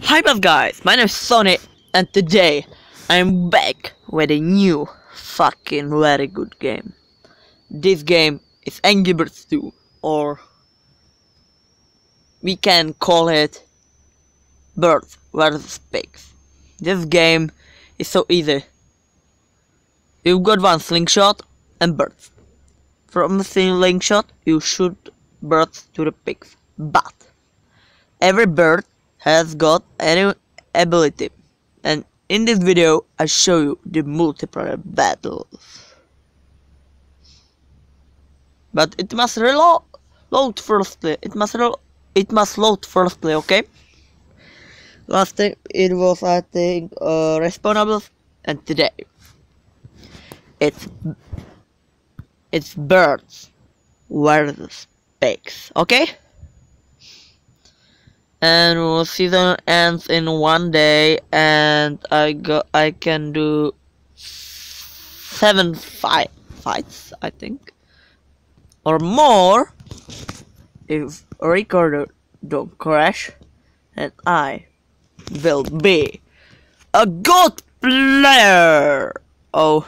Hi guys, my name is Sonny and today I'm back with a new fucking very good game. This game is Angry Birds 2, or we can call it Birds vs Pigs. This game is so easy. You've got one slingshot and birds. From the slingshot you shoot birds to the pigs, but every bird has got an ability, and in this video I show you the multiplayer battles. But it must load firstly. It must load firstly, okay? Last time it was, I think, Respawnables, and today it's birds versus pigs, okay? And season ends in 1 day, and I can do 7 fights, I think, or more if recorder don't crash, and I will be a good player. Oh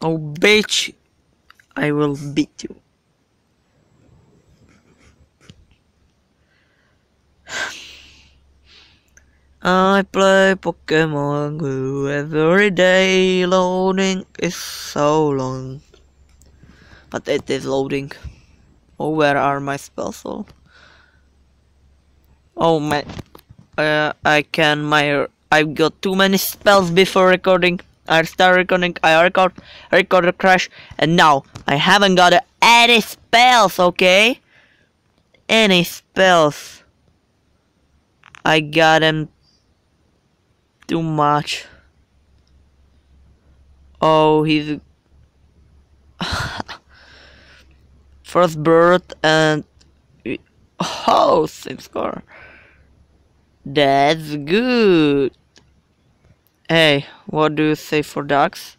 bitch, I will beat you. I play Pokemon Go every day. Loading is so long, but it is loading. Oh, where are my spells? Oh my! I've got too many spells before recording. I start recording. I record a crash, and now I haven't got any spells. Okay, any spells? I got them too much. Oh, he's first bird and oh, same score. That's good. Hey, what do you say for ducks?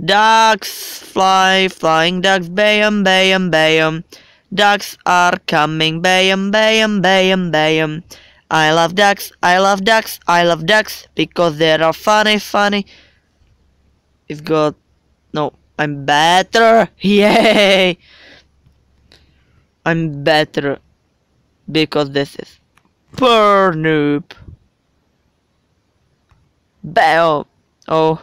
Ducks fly, flying ducks, bayum, bayum, bayum. Ducks are coming, bayum, bayum, bayum, bayum. I love ducks, I love ducks, I love ducks because they are funny. It's got no. I'm better. Yay! I'm better because this is per noob. Bam! Oh,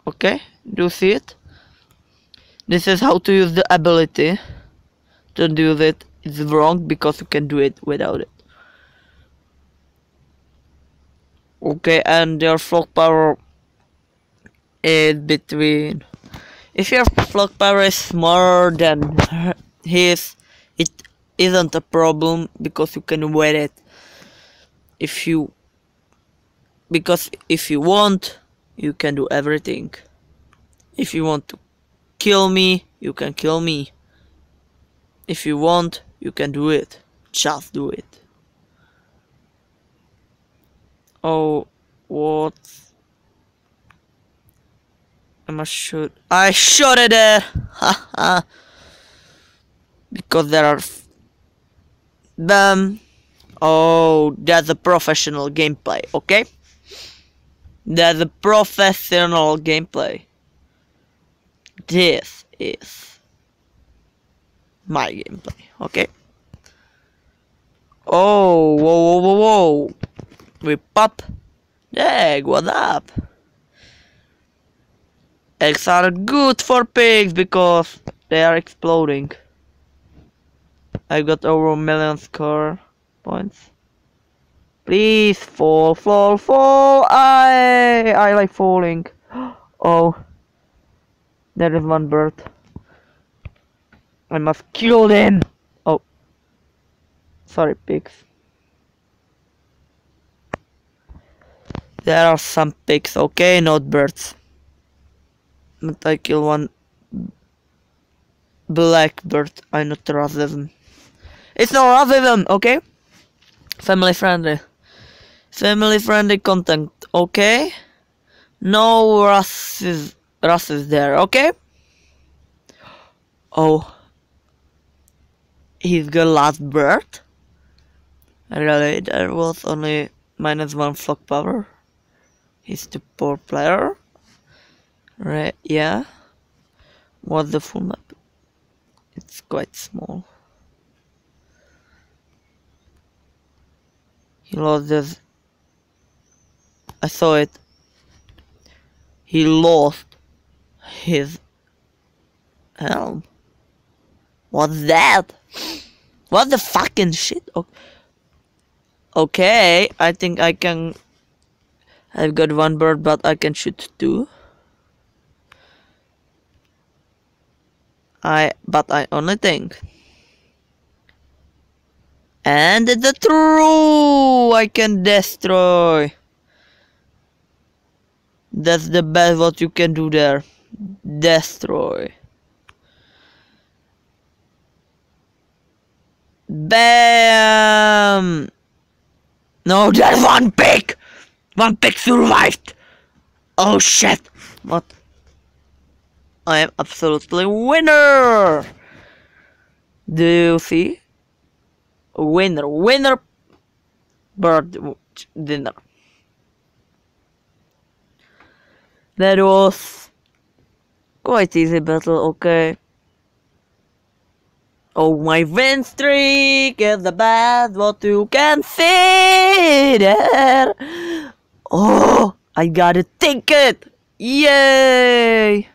okay. Do you see it? This is how to use the ability. Don't use it. It's wrong because you can do it without it. Okay, and your flock power is between. If your flock power is more than his, it isn't a problem because you can wait it. Because if you want, you can do everything. If you want to kill me, you can kill me. If you want, you can do it. Just do it. Oh, what? I shot it there. Haha. Because there are them. Oh, that's a professional gameplay, okay? That's a professional gameplay. This is my gameplay, okay? Oh, whoa. We pop. Egg, what up? Eggs are good for pigs because they are exploding. I got over 1 million score points. Please fall. I like falling. Oh, there is one bird. I must kill them. Oh, sorry, pigs. There are some pigs, okay, not birds. But I kill one black bird. I not racism. It's not racism, okay? Family friendly content, okay? No races there, okay? Oh, he's the last bird. Really, there was only -1 flock power. He's the poor player. Right, yeah. What's the full map? It's quite small. He lost his... I saw it. He lost his helm. What's that? What the fucking shit? Okay, I think I can... I've got 1 bird, but I can shoot 2. But I only think. And it's true! I can destroy. That's the best what you can do there. Destroy. Bam! No, there's 1 pig! 1 pig survived! Oh shit! What? I am absolutely winner! Do you see? Winner bird dinner. That was quite easy battle, okay. Oh, my win streak is the best what you can see there. Oh, I got a ticket! Yay!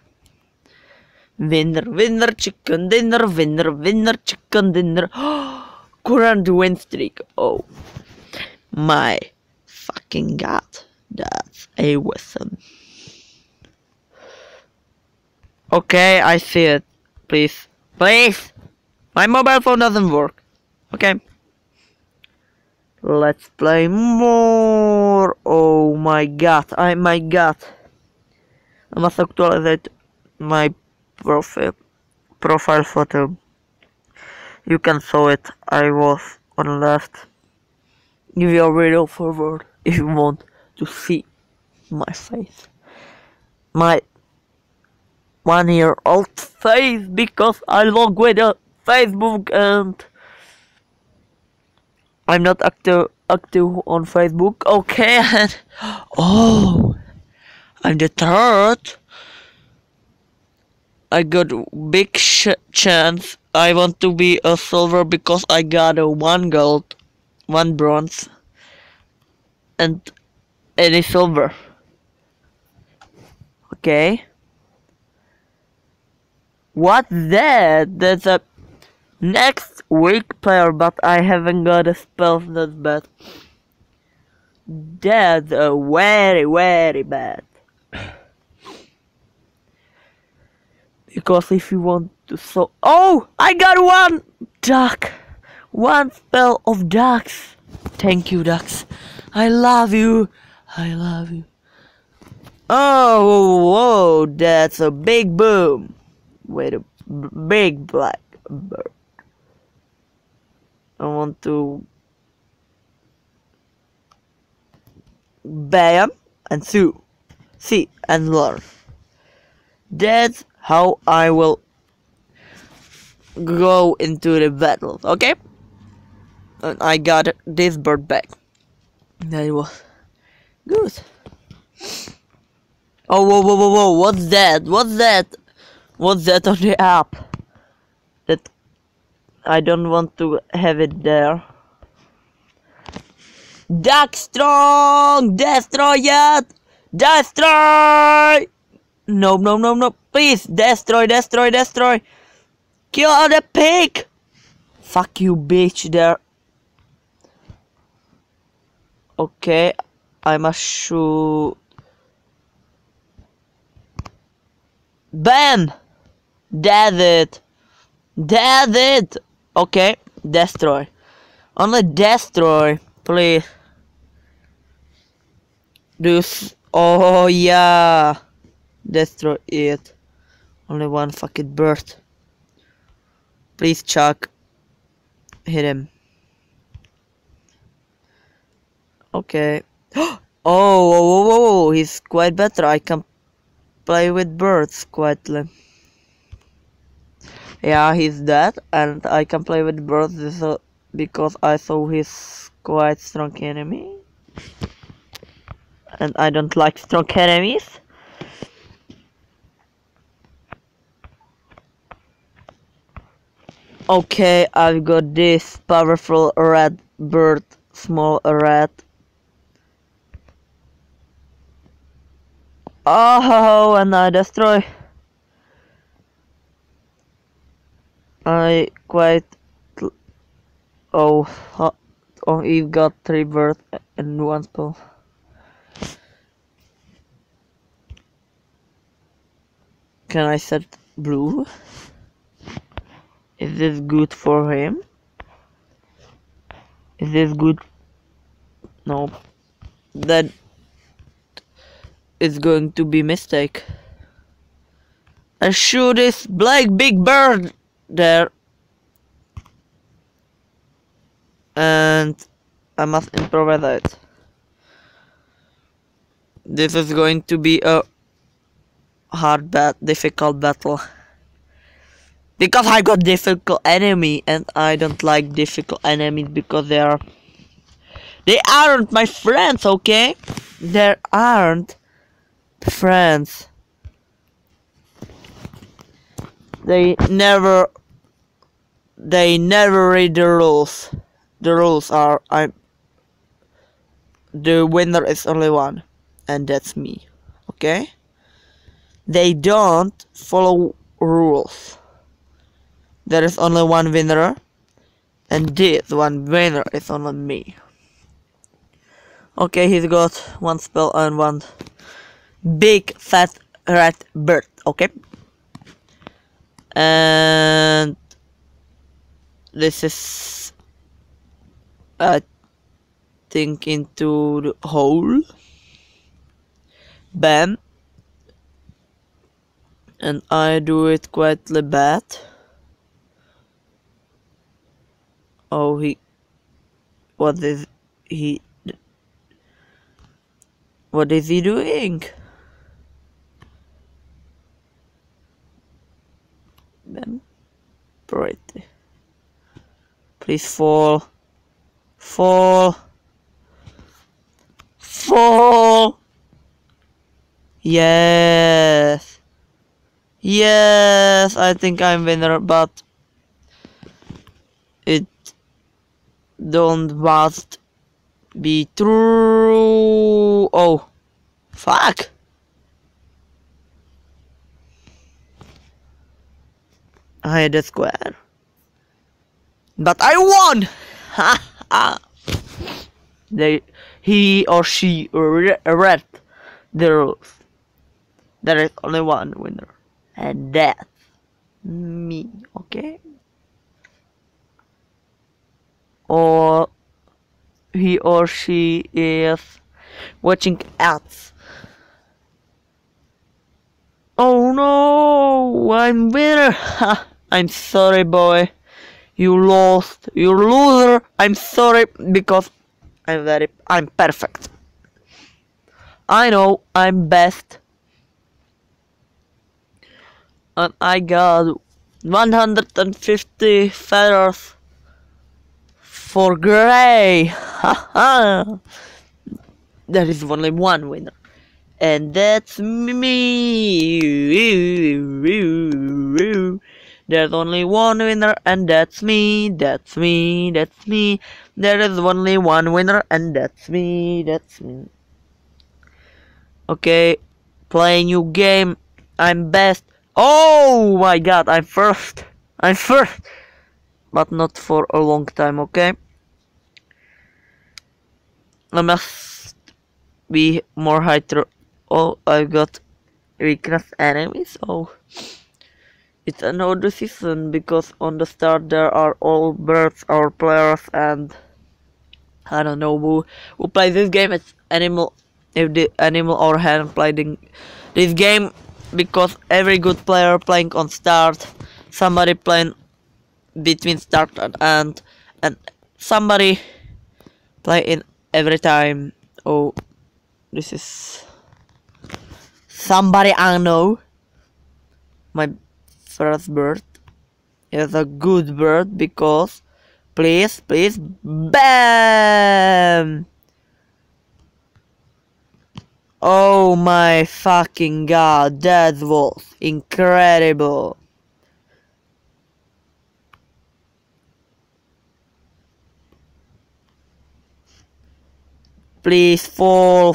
Winner, chicken dinner, winner, chicken dinner. Current win streak. Oh my fucking god. That's awesome. Okay, I see it. Please. Please! My mobile phone doesn't work. Okay. Let's play more. Oh my god. I must actualize my profile photo. You can saw it. I was on left. Give your video forward if you want to see my face. My 1-year-old face, because I log with Facebook and I'm not active on Facebook. Okay. Oh, I'm the 3rd. I got big chance. I want to be a silver because I got a 1 gold, 1 bronze, and any silver. Okay. What's that? That's a next weak player, but I haven't got a spell that's bad. That's a very bad. Because if you want to oh! I got 1 duck! 1 spell of ducks! Thank you, ducks. I love you. I love you. Oh, whoa, that's a big boom. Wait, a big black bird. I want to... Bam! And see and learn. That's how I will go into the battle, okay? And I got this bird back. That was good. Oh, whoa, what's that? What's that on the app? That I don't want to have it there. Duck strong! Destroy it! Destroy! No. Please, destroy. Kill the pig! Fuck you, bitch, there. Okay, I must shoot. Bam! That's it! Okay, destroy. Only destroy, please. Oh yeah. Destroy it. Only 1 fucking bird. Please, Chuck. Hit him. Okay. Oh, he's quite better. I can play with birds quietly. Yeah, he's dead, and I can play with birds because I saw he's quite strong enemy, and I don't like strong enemies. Okay, I've got this powerful red bird, small red. Oh, and I destroy. I quite. Oh, oh, you've got 3 birds in one spell. Can I set blue? Is this good for him? Is this good? No. That is going to be mistake. I shoot this black big bird there. And I must improvise it. This is going to be a hard difficult battle. Because I got difficult enemy and I don't like difficult enemies because they aren't my friends, okay? They aren't friends. They never read the rules. The rules are the winner is only one, and that's me. Okay? They don't follow rules. There is only one winner, and this one winner is only me. Okay, he's got one spell and one big fat red bird. Okay? And this is I think into the hole. Bam. And I do it quite bad. Oh, what is he doing? Bam. Pretty. Please fall. Fall. Fall. Yes. Yes, I think I'm winner, but it don't must be true. Oh, fuck. I had a square. But I won! Ha ha! He or she read the rules. There is only one winner. And that's me, okay? Or he or she is watching ads. Oh no! I'm winner! I'm sorry, boy. You lost. You're loser. I'm sorry because I'm perfect. I know I'm best. And I got 150 feathers for Gray. Haha. There is only one winner. And that's me. There's only one winner, and that's me. That's me. That's me. There is only one winner, and that's me. That's me. Okay, play new game. I'm best. Oh my god, I'm first. I'm first. But not for a long time, okay? I must be more higher. Oh, I got weakness enemies. Oh. It's another season because on the start there are all birds or players and I don't know who plays this game. It's animal, if the animal or hand playing this game because every good player playing on start, somebody playing between start and end, and somebody play in every time. Oh, this is somebody I know. My first bird. is a good bird because please, BAM! Oh my fucking god, that was incredible. Please fall,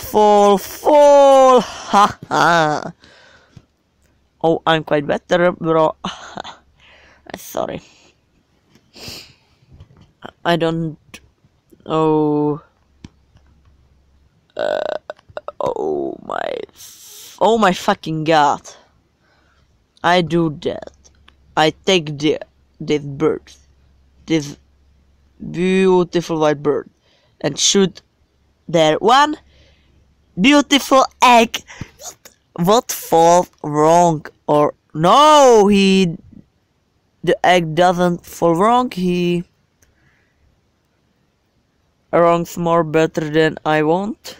haha. Oh, I'm quite better, bro. Sorry. I don't. Oh. Oh my fucking god. I do that. I take this bird, this beautiful white bird, and shoot their one beautiful egg. What falls wrong? Or no, the egg doesn't fall wrong. He wrongs more better than I want.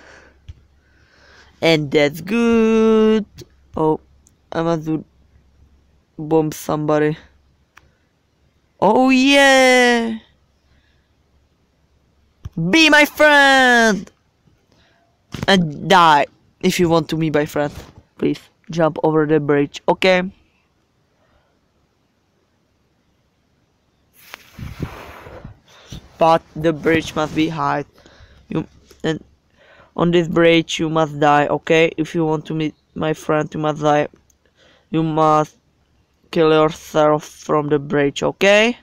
And that's good. Oh, I must bomb somebody. Oh yeah! Be my friend! And die. If you want to be my friend, please jump over the bridge, okay? But the bridge must be high. And on this bridge you must die, okay? If you want to meet my friend, you must die. You must kill yourself from the bridge, okay?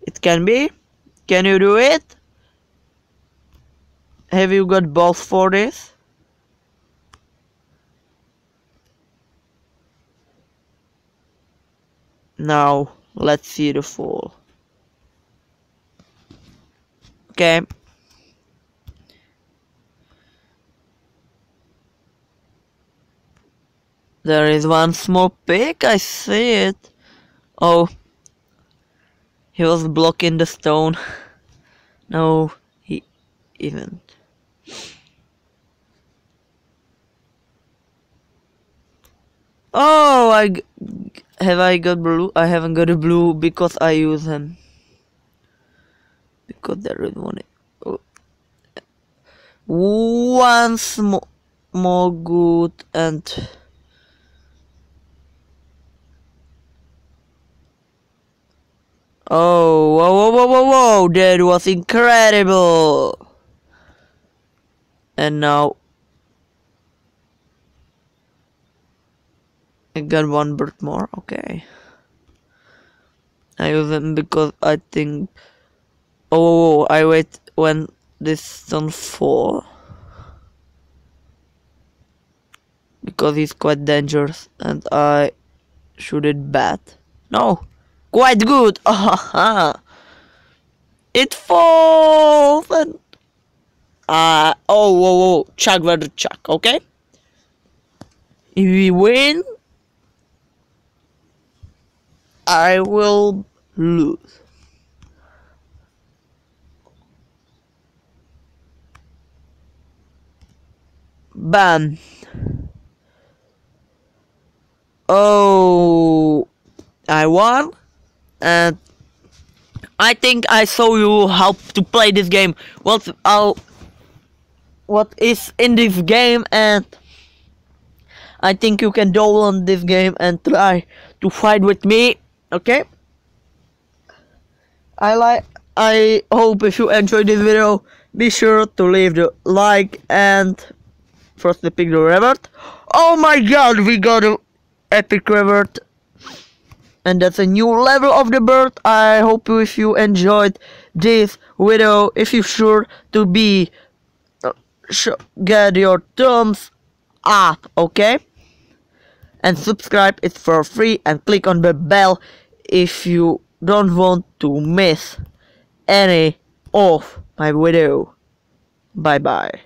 It can be. Can you do it? Have you got balls for this? Now, let's see the fall. Okay. There is one small pig, I see it. Oh. He was blocking the stone. No, he isn't. Oh, have I got blue? I haven't got a blue because I use him. Because there is one. Oh. Once more good and. Oh, whoa, that was incredible. And now I got one bird more, okay. I use them because I think. Oh, I wait when this don't fall. Because he's quite dangerous and I shoot it bad. No, quite good. It falls and whoa, chuck the chuck, okay? If we win, I will lose. Bam. Oh, I won, and I think I saw you how to play this game. What is in this game, and I think you can download this game and try to fight with me. Okay. I hope if you enjoyed this video, be sure to leave the like and first pick the revert. Oh my god, we got a epic revert. And that's a new level of the bird. I hope if you enjoyed this video, if you're sure to be get your thumbs up, okay? And subscribe, it's for free, and click on the bell if you don't want to miss any of my video. Bye bye.